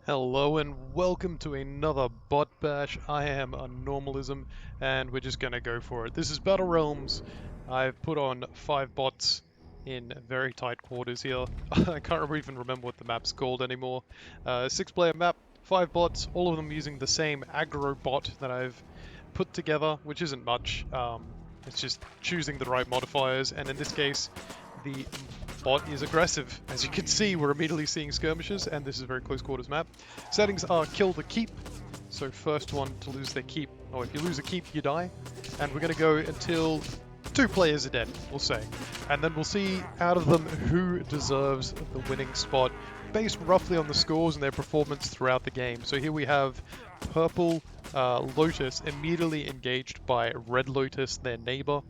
Hello and welcome to another bot bash. I am a Normalism and we're just gonna go for it. This is Battle Realms. I've put on 5 bots in very tight quarters here. I can't even remember what the map's called anymore. 6-player map, 5 bots, all of them using the same aggro bot that I've put together, which isn't much. It's just choosing the right modifiers, and in this case, the bot is aggressive. As you can see, we're immediately seeing skirmishes, and this is a very close quarters map. Settings are kill the keep, so first one to lose their keep, or if you lose a keep, you die. And we're going to go until 2 players are dead, we'll say. And then we'll see out of them who deserves the winning spot, based roughly on the scores and their performance throughout the game. So here we have Purple Lotus immediately engaged by Red Lotus, their neighbor.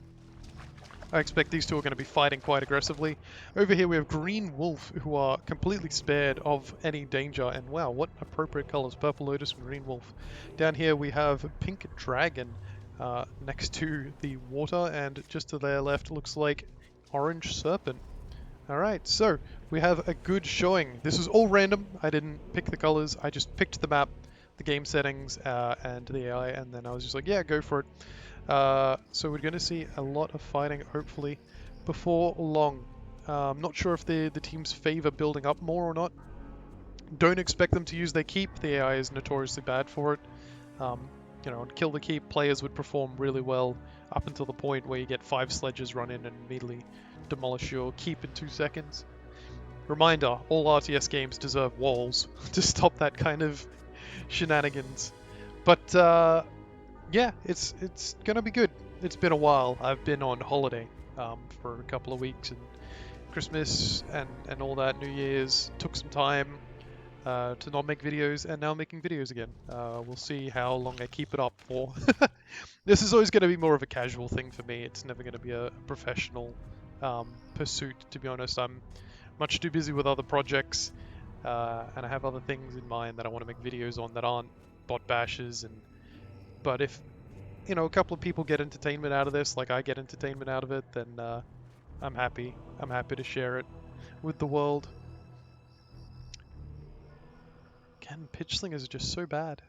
I expect these two are going to be fighting quite aggressively. Over here we have Green Wolf, who are completely spared of any danger. And wow, what appropriate colors, Purple Lotus and Green Wolf. Down here we have Pink Dragon next to the water, and just to their left looks like Orange Serpent. Alright, so we have a good showing. This is all random. I didn't pick the colors. I just picked the map, the game settings, and the AI, and then I was just like, yeah, go for it. So we're going to see a lot of fighting, hopefully, before long. I'm not sure if the teams favor building up more or not. Don't expect them to use their keep. The AI is notoriously bad for it. You know, on Kill the Keep, players would perform really well up until the point where you get 5 sledges run in and immediately demolish your keep in 2 seconds. Reminder, all RTS games deserve walls to stop that kind of shenanigans. But yeah, it's gonna be good. It's been a while. I've been on holiday for a couple of weeks, and Christmas and all that, New Year's, took some time to not make videos, and now I'm making videos again. We'll see how long I keep it up for. This is always going to be more of a casual thing for me. It's never going to be a professional pursuit, to be honest. I'm much too busy with other projects, and I have other things in mind that I want to make videos on that aren't bot bashes. But if, you know, a couple of people get entertainment out of this, like I get entertainment out of it, then I'm happy. I'm happy to share it with the world. Again, pitch slingers are just so bad.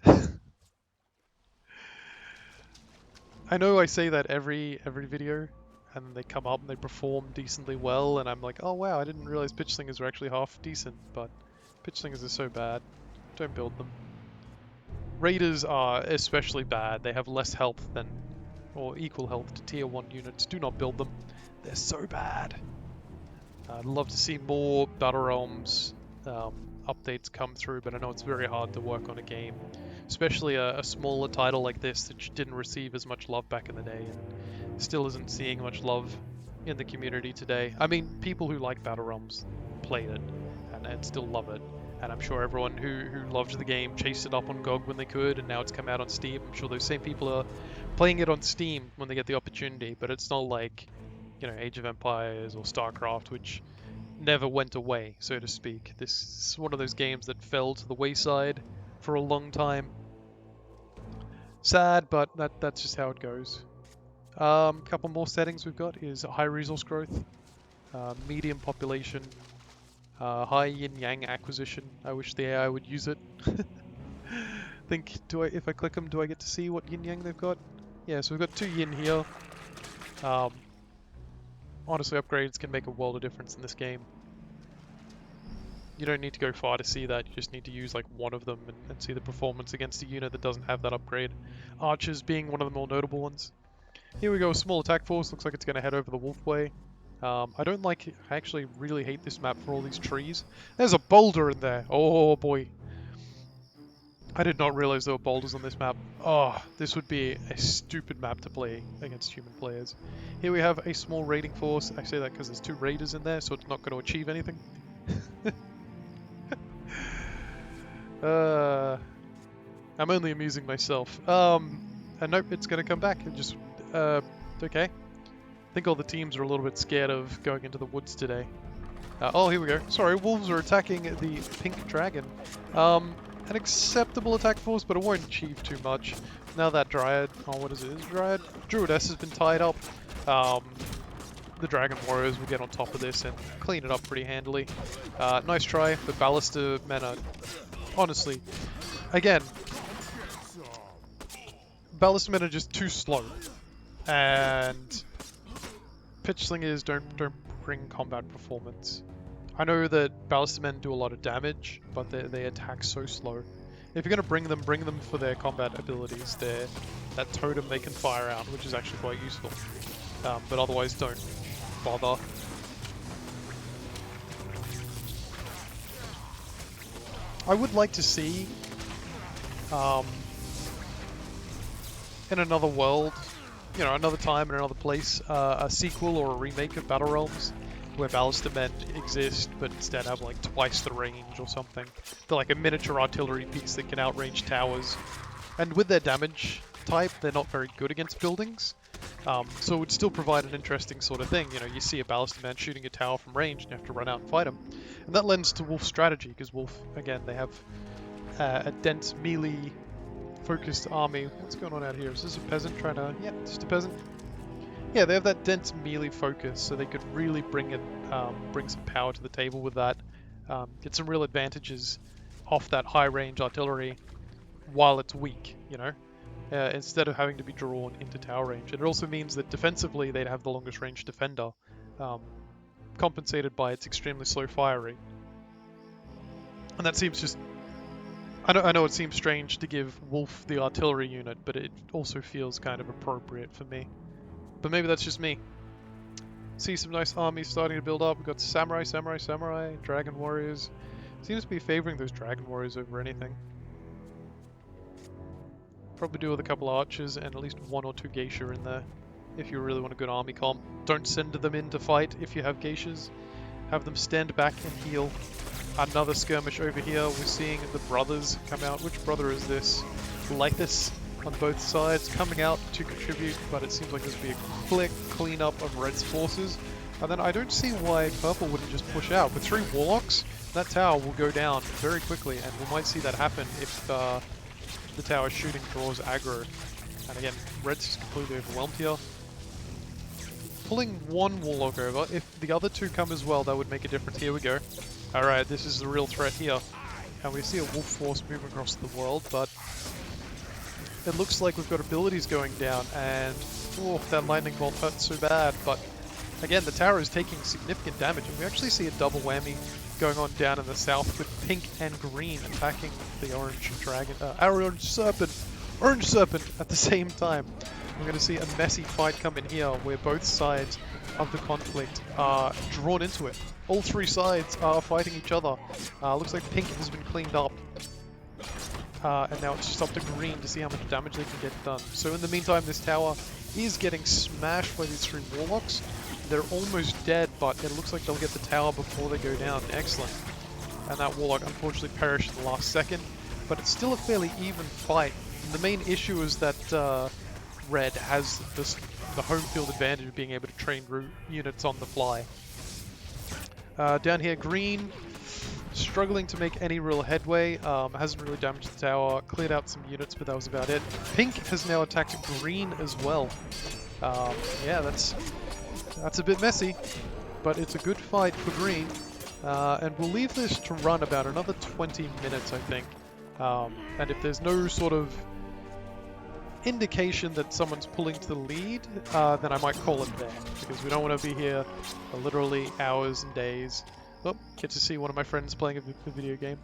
I know I say that every video, and then they come up and they perform decently well, and I'm like, oh wow, I didn't realize pitch slingers were actually half decent, but pitch slingers are so bad. Don't build them. Raiders are especially bad. They have less health than, or equal health to tier 1 units. Do not build them. They're so bad. I'd love to see more Battle Realms updates come through, but I know it's very hard to work on a game, especially a smaller title like this that didn't receive as much love back in the day and still isn't seeing much love in the community today. I mean, people who like Battle Realms played it and still love it, and I'm sure everyone who loved the game chased it up on GOG when they could, and now it's come out on Steam. I'm sure those same people are playing it on Steam when they get the opportunity, but it's not like, you know, Age of Empires or StarCraft, which never went away, so to speak. This is one of those games that fell to the wayside for a long time. Sad, but that's just how it goes. Couple more settings we've got is high resource growth, medium population, high yin-yang acquisition. I wish the AI would use it. Think, if I click them, do I get to see what yin-yang they've got? Yeah, so we've got 2 yin here. Honestly, upgrades can make a world of difference in this game. You don't need to go far to see that, you just need to use like one of them and see the performance against a unit that doesn't have that upgrade. Archers being one of the more notable ones. Here we go, small attack force, looks like it's going to head over the Wolfway. I actually really hate this map for all these trees. There's a boulder in there, oh boy. I did not realize there were boulders on this map. Oh, this would be a stupid map to play against human players. Here we have a small raiding force. I say that because there's 2 raiders in there, so it's not going to achieve anything. I'm only amusing myself. And nope, it's going to come back. Okay. I think all the teams are a little bit scared of going into the woods today. Oh, here we go. Sorry, wolves are attacking the pink dragon. An acceptable attack force, but it won't achieve too much. Now that Dryad, oh what is it, Dryad? Druidess has been tied up. The Dragon Warriors will get on top of this and clean it up pretty handily. Nice try, the Ballista men are honestly. Again, ballista men are just too slow, and pitch slingers don't bring combat performance. I know that ballista men do a lot of damage, but they attack so slow. If you're going to bring them for their combat abilities, that totem they can fire out, which is actually quite useful. But otherwise don't bother. I would like to see, in another world, you know, another time in another place, a sequel or a remake of Battle Realms, where ballista men exist, but instead have like twice the range or something. They're like a miniature artillery piece that can outrange towers. And with their damage type, they're not very good against buildings. So it would still provide an interesting sort of thing. You know, you see a ballista man shooting a tower from range and you have to run out and fight him. And that lends to Wolf's strategy, because Wolf, again, they have a dense melee focused army. What's going on out here? Is this a peasant trying to... Yeah, just a peasant. Yeah, they have that dense melee focus, so they could really bring some power to the table with that. Get some real advantages off that high range artillery while it's weak, you know? Instead of having to be drawn into tower range. And it also means that defensively they'd have the longest range defender, compensated by its extremely slow fire rate. And that seems just... I know it seems strange to give Wolf the artillery unit, but it also feels kind of appropriate for me. But maybe that's just me. See some nice armies starting to build up. We've got samurai, dragon warriors. Seems to be favoring those dragon warriors over anything. Probably do with a couple archers and at least one or two geisha in there, if you really want a good army comp. Don't send them in to fight if you have geishas. Have them stand back and heal. Another skirmish over here. We're seeing the brothers come out. Which brother is this? Lythis on both sides coming out to contribute, but it seems like this will be a quick cleanup of Red's forces. And then I don't see why Purple wouldn't just push out. With 3 warlocks, that tower will go down very quickly, and we might see that happen if the tower shooting draws aggro. And again, Red's just completely overwhelmed here. Pulling 1 warlock over. If the other 2 come as well, that would make a difference. Here we go. Alright, this is the real threat here. And we see a wolf force moving across the world, but it looks like we've got abilities going down, and oh, that lightning bolt hurts so bad. But again, the tower is taking significant damage, and we actually see a double whammy going on down in the south with pink and green attacking the orange dragon, orange serpent at the same time. We're going to see a messy fight come in here where both sides of the conflict are drawn into it. All 3 sides are fighting each other. Looks like pink has been cleaned up. And now it's just up to green to see how much damage they can get done. So in the meantime, this tower is getting smashed by these 3 warlocks. They're almost dead, but it looks like they'll get the tower before they go down. Excellent. And that warlock unfortunately perished in the last second, but it's still a fairly even fight. And the main issue is that Red has the home field advantage of being able to train units on the fly. Down here, green struggling to make any real headway, hasn't really damaged the tower, cleared out some units, but that was about it. Pink has now attacked green as well. Yeah, that's a bit messy, but it's a good fight for green. And we'll leave this to run about another 20 minutes, I think. And if there's no sort of indication that someone's pulling to the lead, then I might call it there, because we don't want to be here for literally hours and days. Oh, get to see one of my friends playing a video game.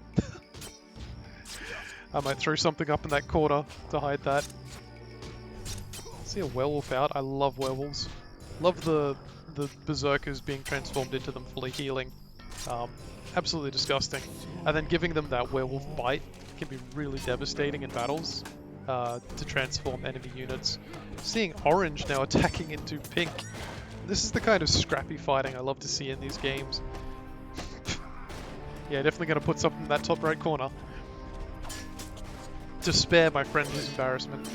I might throw something up in that corner to hide that. See a werewolf out. I love werewolves. Love the berserkers being transformed into them fully healing. Absolutely disgusting. And then giving them that werewolf bite can be really devastating in battles. To transform enemy units. Seeing orange now attacking into pink. This is the kind of scrappy fighting I love to see in these games. Yeah, definitely going to put something in that top right corner to spare my friend his embarrassment.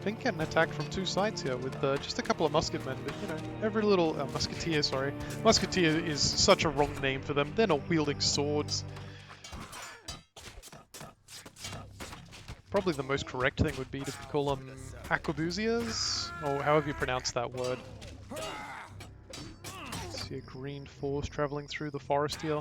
Pink getting attacked from 2 sides here with just a couple of musketmen, but you know, every little musketeer, sorry. Musketeer is such a wrong name for them. They're not wielding swords. Probably the most correct thing would be to call them Aquabusias, or however you pronounce that word. See a green force traveling through the forest here.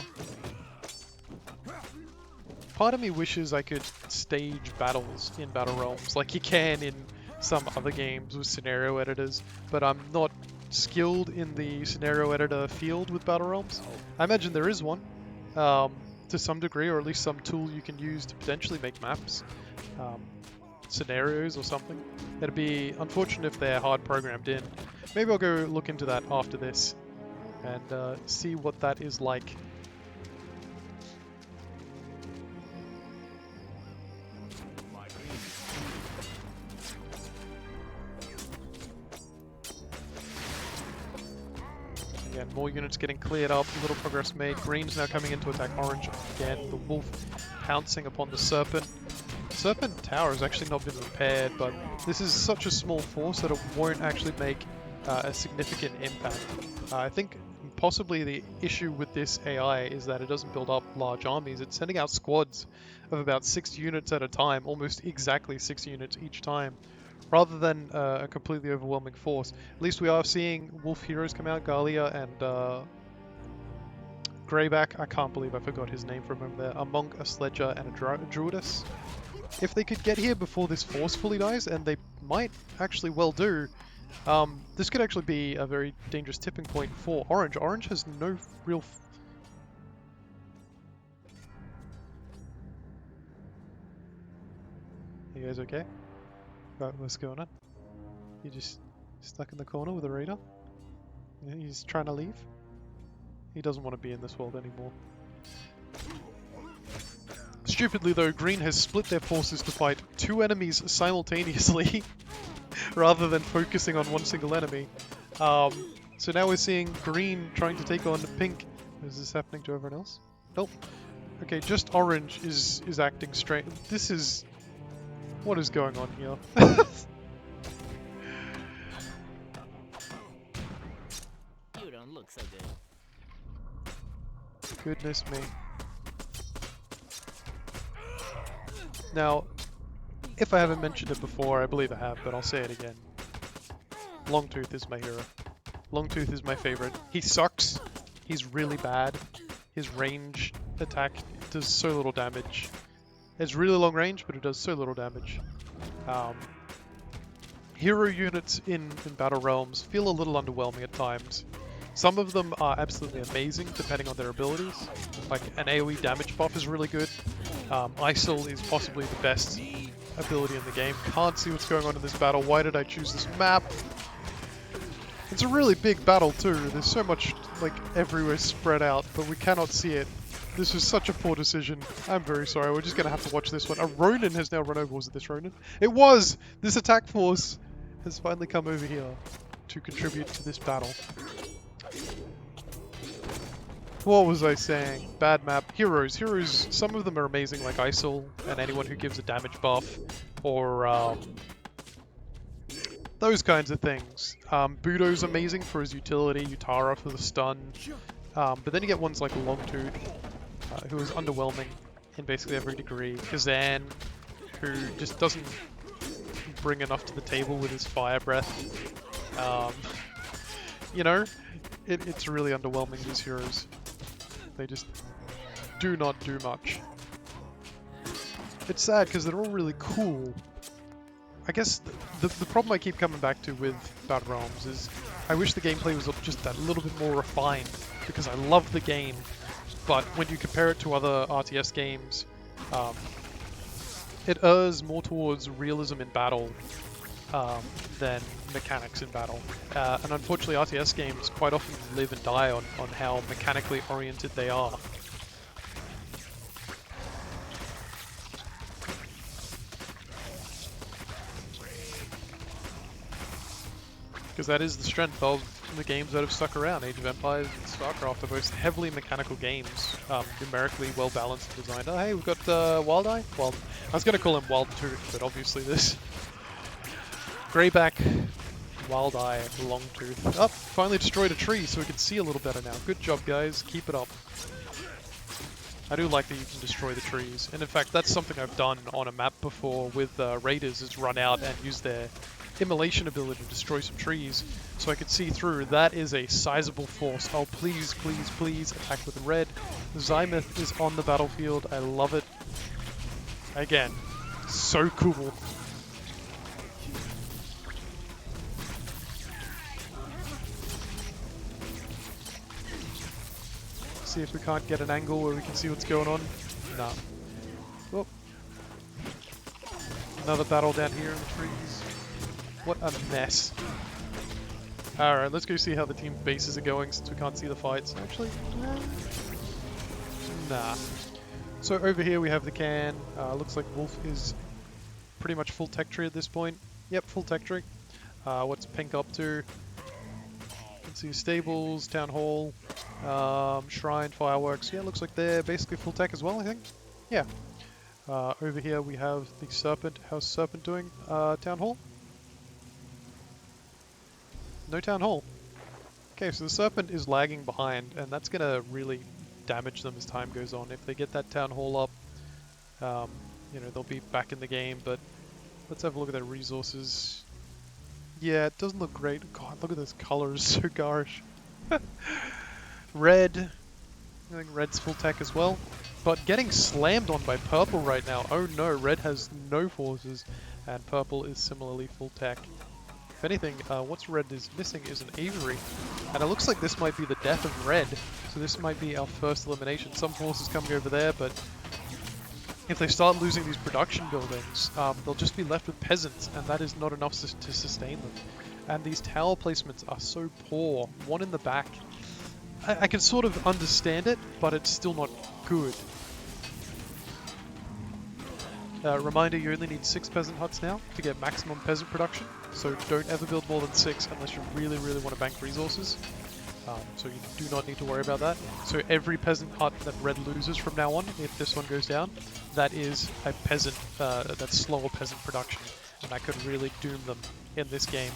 Part of me wishes I could stage battles in Battle Realms like you can in some other games with scenario editors, but I'm not skilled in the scenario editor field with Battle Realms. I imagine there is one, to some degree, or at least some tool you can use to potentially make maps, scenarios or something. It'd be unfortunate if they're hard programmed in. Maybe I'll go look into that after this and see what that is like. Again, more units getting cleared up, little progress made. Green's now coming in to attack orange again. The wolf pouncing upon the serpent. Serpent Tower has actually not been repaired, but this is such a small force that it won't actually make a significant impact. I think possibly the issue with this AI is that it doesn't build up large armies. It's sending out squads of about 6 units at a time, almost exactly 6 units each time, rather than a completely overwhelming force. At least we are seeing wolf heroes come out, Galia and Greyback. I can't believe I forgot his name for a moment there. A monk, a sledger, and a druidess. If they could get here before this force fully dies, and they might actually well do, this could actually be a very dangerous tipping point for Orange. Orange has no real... You guys okay? Right, what's going on? You just stuck in the corner with a raider? Yeah, he's trying to leave? He doesn't want to be in this world anymore. Stupidly though, Green has split their forces to fight 2 enemies simultaneously rather than focusing on one single enemy. So now we're seeing Green trying to take on Pink. Is this happening to everyone else? Nope. Okay, just Orange is acting straight. This is... What is going on here? You don't look so good. Goodness me. Now, if I haven't mentioned it before, I believe I have, but I'll say it again. Longtooth is my hero. Longtooth is my favorite. He sucks. He's really bad. His range attack does so little damage. It's really long range, but it does so little damage. Hero units in Battle Realms feel a little underwhelming at times. Some of them are absolutely amazing, depending on their abilities. Like, an AoE damage buff is really good. Isil is possibly the best ability in the game. Can't see what's going on in this battle. Why did I choose this map? It's a really big battle too. There's so much, like, everywhere spread out, but we cannot see it. This was such a poor decision. I'm very sorry. We're just going to have to watch this one. A Ronin has now run over. Was it this Ronin? It was! This attack force has finally come over here to contribute to this battle. What was I saying? Bad map. Heroes. Heroes, some of them are amazing, like Isil, and anyone who gives a damage buff, or those kinds of things. Budo's amazing for his utility, Utara for the stun, but then you get ones like Longtooth, who is underwhelming in basically every degree. Kazan, who just doesn't bring enough to the table with his fire breath. You know, it's really underwhelming, these heroes. They just do not do much. It's sad because they're all really cool. I guess the problem I keep coming back to with Battle Realms is I wish the gameplay was just that little bit more refined, because I love the game, but when you compare it to other RTS games, it errs more towards realism in battle than mechanics in battle. And unfortunately RTS games quite often live and die on how mechanically oriented they are. Because that is the strength of the games that have stuck around. Age of Empires and StarCraft are both heavily mechanical games, numerically well balanced and designed. Oh hey, we've got Wildeye? Well, I was going to call him Wildtooth, but obviously this. Greyback, Wildeye, Longtooth. Oh, finally destroyed a tree so we can see a little better now. Good job guys, keep it up. I do like that you can destroy the trees. And in fact, that's something I've done on a map before with raiders, is run out and use their immolation ability to destroy some trees so I could see through. That is a sizable force. Oh, please, please, please attack with red. Zymoth is on the battlefield. I love it. Again, so cool. See if we can't get an angle where we can see what's going on. No. Oh. Another battle down here in the trees. What a mess. Alright, let's go see how the team bases are going since we can't see the fights. Actually, nah. So over here we have the can. Looks like Wolf is pretty much full tech tree at this point. Yep, full tech tree. What's Pink up to? You can see stables, town hall, shrine, fireworks. Yeah, looks like they're basically full tech as well, I think. Yeah. Over here we have the Serpent. How's Serpent doing? Town hall? No town hall. Okay, so the Serpent is lagging behind, and that's going to really damage them as time goes on. If they get that town hall up, you know, they'll be back in the game, but let's have a look at their resources. Yeah, it doesn't look great. God, look at those colors, so garish. Red. I think red's full tech as well. But getting slammed on by purple right now. Oh no, red has no forces, and purple is similarly full tech. If anything, what's red is missing is an Avery. And it looks like this might be the death of red. So this might be our first elimination. Some forces coming over there, but if they start losing these production buildings, they'll just be left with peasants, and that is not enough to sustain them. And these tower placements are so poor. One in the back. I can sort of understand it, but it's still not good. Reminder, you only need 6 peasant huts now to get maximum peasant production, so don't ever build more than 6 unless you really, really want to bank resources. So you do not need to worry about that. So every peasant hut that red loses from now on, if this one goes down, that is a peasant, that's slower peasant production, and that could really doom them in this game.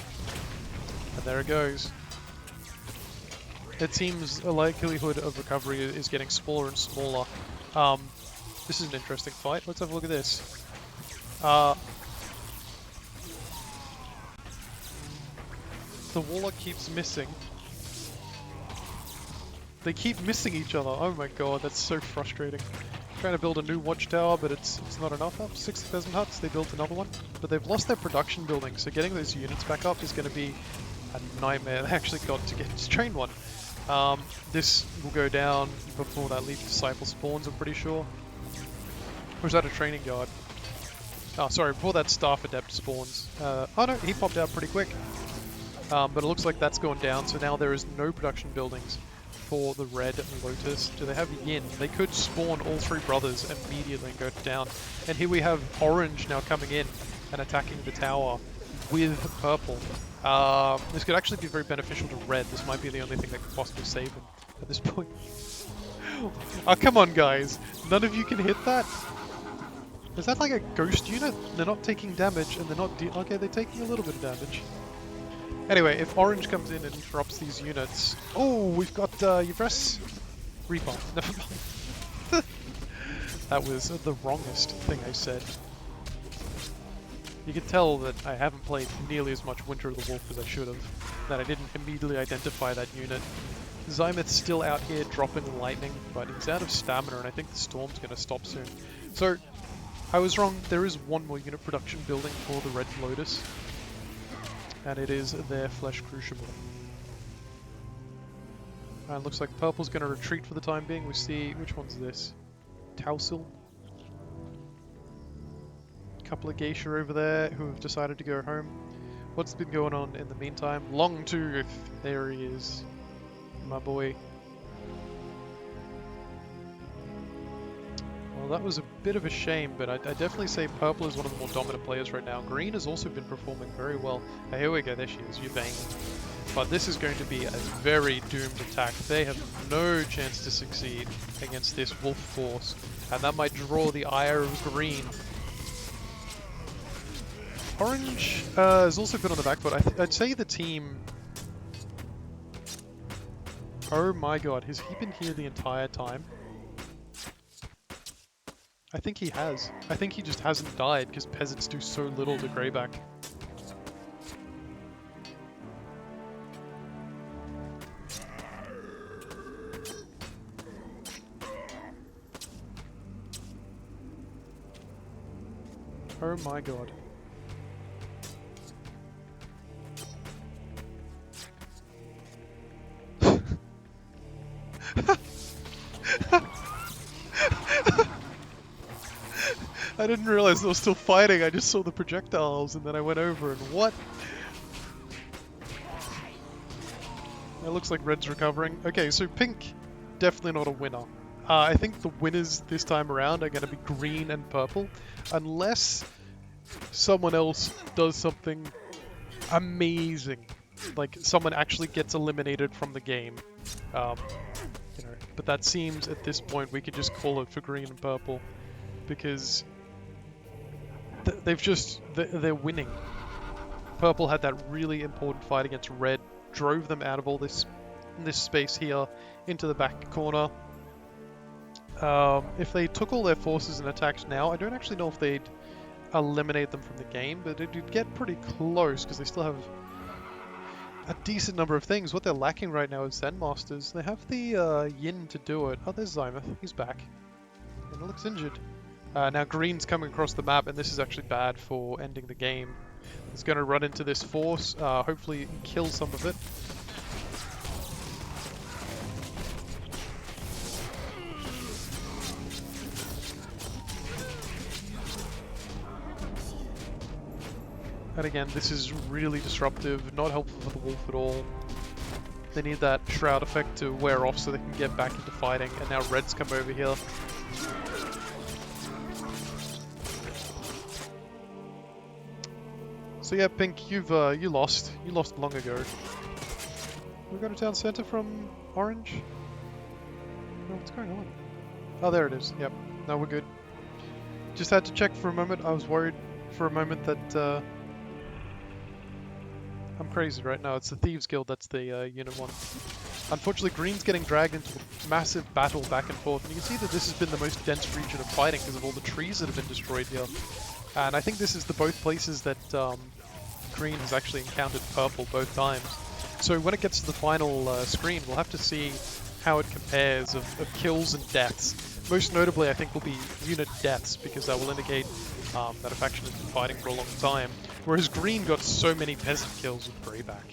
And there it goes. It seems the likelihood of recovery is getting smaller and smaller. This is an interesting fight. Let's have a look at this. The Warlock keeps missing. They keep missing each other. Oh my god, that's so frustrating. Trying to build a new watchtower, but it's not enough. Up 6 peasant huts, they built another one. But they've lost their production building, so getting those units back up is going to be a nightmare. They actually got to get to train one. This will go down before that Leaf Disciple spawns, I'm pretty sure. Or is that a training guard? Oh, sorry, before that Staff Adept spawns. Oh no, he popped out pretty quick. But it looks like that's gone down, so now there is no production buildings for the Red Lotus. Do they have Yin? They could spawn all 3 brothers immediately and go down. And here we have Orange now coming in and attacking the tower with Purple. This could actually be very beneficial to Red. This might be the only thing that could possibly save him at this point. Oh, come on, guys. None of you can hit that? Is that like a ghost unit? They're not taking damage, and they're not okay, they're taking a little bit of damage. Anyway, if Orange comes in and interrupts these units... Oh, we've got Yvresse Reaper. Never mind. That was the wrongest thing I said. You can tell that I haven't played nearly as much Winter of the Wolf as I should have, that I didn't immediately identify that unit. Zymoth's still out here dropping lightning, but he's out of stamina, and I think the storm's going to stop soon. So, I was wrong. There is one more unit production building for the Red Lotus, and it is their Flesh Crucible. And it looks like Purple's going to retreat for the time being. We see, which one's this? Tausil. Couple of Geisha over there who have decided to go home. What's been going on in the meantime? Longtooth, there he is, my boy. Well, that was a bit of a shame, but I definitely say Purple is one of the more dominant players right now. Green has also been performing very well. Oh, here we go, there she is, Yvain. But this is going to be a very doomed attack. They have no chance to succeed against this Wolf force, and that might draw the ire of Green. Orange has also been on the back foot. I'd say the team... Oh my god, has he been here the entire time? I think he has. I think he just hasn't died because peasants do so little to Greyback. Oh my god. I didn't realize they were still fighting, I just saw the projectiles and then I went over and what? It looks like Red's recovering. Okay, so Pink, definitely not a winner. I think the winners this time around are going to be green and purple, unless someone else does something amazing. Like, someone actually gets eliminated from the game. You know, but that seems, at this point, we could just call it for green and purple. Because they're winning. Purple had that really important fight against Red, drove them out of all this space here into the back corner. If they took all their forces and attacked now, I don't actually know if they'd eliminate them from the game, but it'd get pretty close because they still have a decent number of things. What they're lacking right now is Zen Masters. They have the Yin to do it. Oh, there's Zymoth. He's back. And it looks injured. Now Green's coming across the map, and this is actually bad for ending the game. He's going to run into this force, hopefully kill some of it. And again, this is really disruptive, not helpful for the wolf at all. They need that shroud effect to wear off so they can get back into fighting, and now Red's come over here. So yeah, Pink, you lost. You lost long ago. We got a town center from Orange? Oh, what's going on? Oh, there it is. Yep. No, we're good. Just had to check for a moment. I was worried for a moment that I'm crazy right now. It's the Thieves Guild that's the Unit 1. Unfortunately, Green's getting dragged into a massive battle back and forth. And you can see that this has been the most dense region of fighting because of all the trees that have been destroyed here. And I think this is the both places that Green has actually encountered Purple both times. So when it gets to the final screen, we'll have to see how it compares of kills and deaths. Most notably, I think, will be unit deaths, because that will indicate that a faction has been fighting for a long time. Whereas Green got so many peasant kills with Greyback.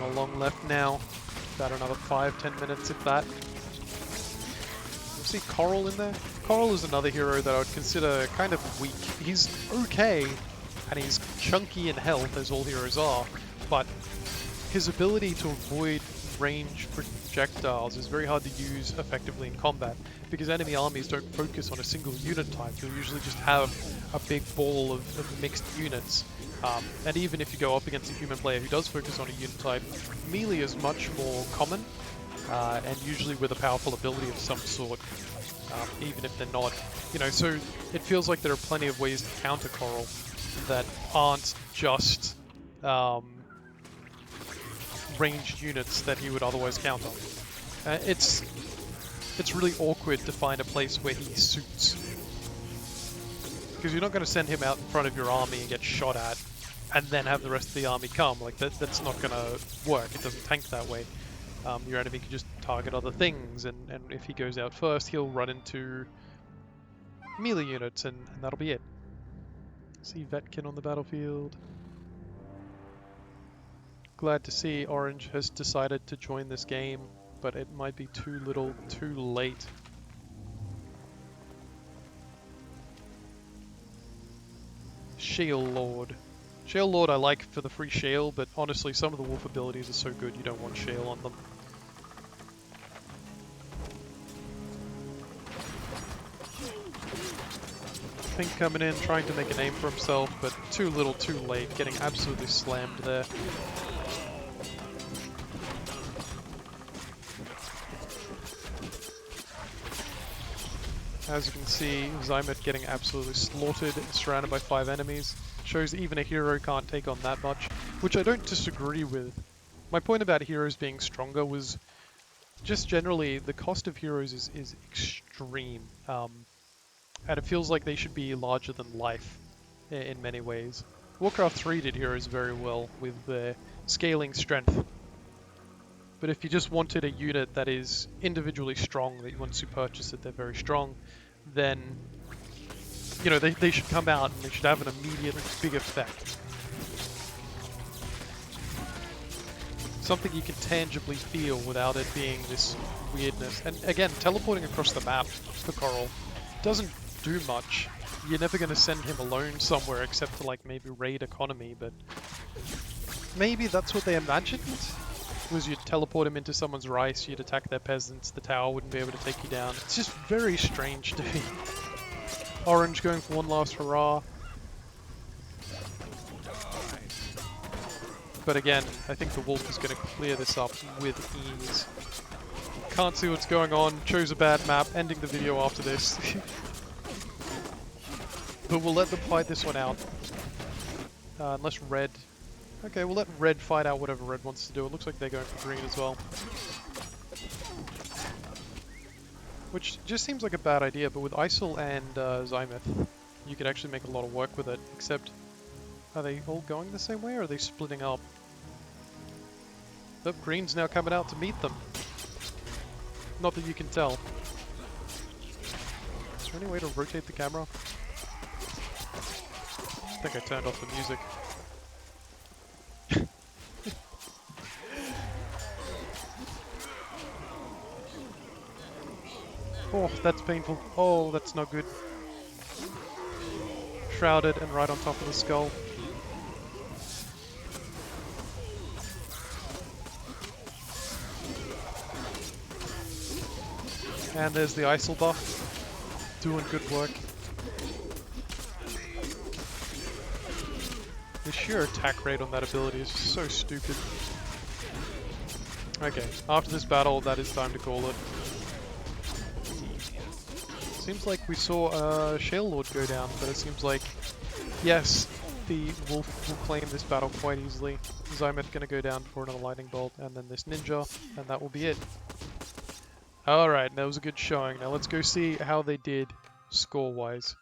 Not long left now. About another 5-10 minutes, if that. You see Coral in there? Coral is another hero that I would consider kind of weak. He's okay, and he's chunky in health, as all heroes are, but his ability to avoid range projectiles is very hard to use effectively in combat, because enemy armies don't focus on a single unit type. You'll usually just have a big ball of mixed units. And even if you go up against a human player who does focus on a unit type, melee is much more common, and usually with a powerful ability of some sort, even if they're not. You know, so it feels like there are plenty of ways to counter Coral that aren't just ranged units that he would otherwise counter. It's really awkward to find a place where he suits. Because you're not going to send him out in front of your army and get shot at, and then have the rest of the army come. Like, that's not going to work. It doesn't tank that way. Your enemy can just target other things, and if he goes out first, he'll run into melee units, and that'll be it. See Vetkin on the battlefield. Glad to see Orange has decided to join this game, but it might be too little, too late. Shale Lord. Shale Lord I like for the free shale, but honestly some of the wolf abilities are so good you don't want shale on them. Pink coming in, trying to make a name for himself, but too little, too late, getting absolutely slammed there. As you can see, Zymoth getting absolutely slaughtered, surrounded by 5 enemies. Shows even a hero can't take on that much, which I don't disagree with. my point about heroes being stronger was just generally the cost of heroes is extreme. And it feels like they should be larger than life in many ways. Warcraft 3 did heroes very well with their scaling strength. But if you just wanted a unit that is individually strong, that once you purchase it they're very strong, then you know they should come out and they should have an immediate big effect. Something you can tangibly feel without it being this weirdness. And again, teleporting across the map for Coral doesn't do much. You're never going to send him alone somewhere except for like maybe raid economy, but maybe that's what they imagined? Was you'd teleport him into someone's rice, you'd attack their peasants, the tower wouldn't be able to take you down. It's just very strange to me. Orange going for one last hurrah. But again, I think the wolf is going to clear this up with ease. Can't see what's going on, chose a bad map, ending the video after this. But we'll let them fight this one out. Unless red... Okay, we'll let red fight out whatever red wants to do. It looks like they're going for green as well. Which just seems like a bad idea, but with Isol and Zymoth, you could actually make a lot of work with it, except... Are they all going the same way, or are they splitting up? Oh, green's now coming out to meet them. Not that you can tell. Is there any way to rotate the camera? I think I turned off the music. Oh, that's painful. Oh, that's not good. Shrouded and right on top of the skull. And there's the Isol buff. Doing good work. The sheer attack rate on that ability is so stupid. Okay, after this battle, that is time to call it. Seems like we saw a Shale Lord go down, but it seems like, yes, the wolf will claim this battle quite easily. Zymoth gonna go down for another lightning bolt, and then this ninja, and that will be it. Alright, that was a good showing. Now let's go see how they did score-wise.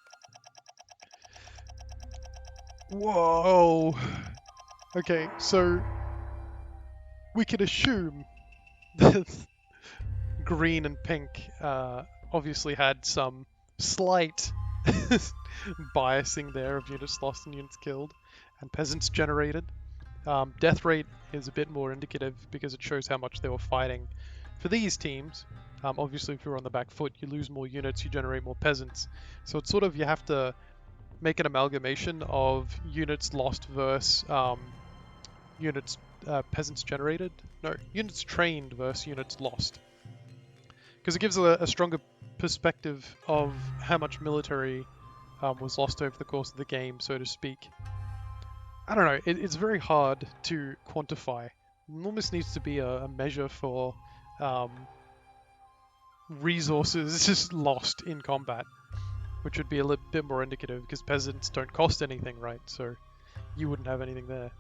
Whoa! Okay, so we can assume that green and pink obviously had some slight biasing there of units lost and units killed, and peasants generated. Death rate is a bit more indicative because it shows how much they were fighting. For these teams, obviously if you're on the back foot, you lose more units, you generate more peasants. So it's sort of, you have to make an amalgamation of units lost versus units peasants generated. No, units trained versus units lost. Because it gives a stronger perspective of how much military was lost over the course of the game, so to speak. I don't know, it's very hard to quantify. It almost needs to be a measure for resources just lost in combat, which would be a little bit more indicative, because peasants don't cost anything, right? So you wouldn't have anything there.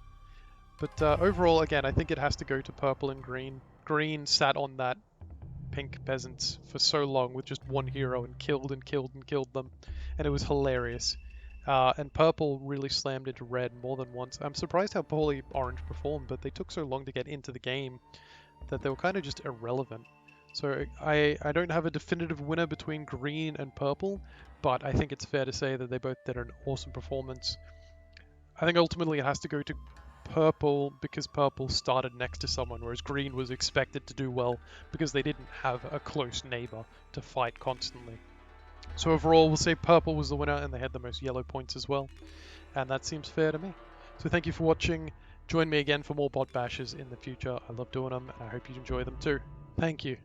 But overall, again, I think it has to go to purple and green. Green sat on that pink peasants for so long with just one hero and killed and killed and killed them, and it was hilarious. And purple really slammed into red more than once. I'm surprised how poorly orange performed, but they took so long to get into the game that they were kind of just irrelevant. So I don't have a definitive winner between green and purple, but I think it's fair to say that they both did an awesome performance. I think ultimately it has to go to purple because purple started next to someone, whereas green was expected to do well because they didn't have a close neighbor to fight constantly. So overall, we'll say purple was the winner, and they had the most yellow points as well, and that seems fair to me. So thank you for watching. Join me again for more bot bashes in the future. I love doing them, and I hope you enjoy them too. Thank you.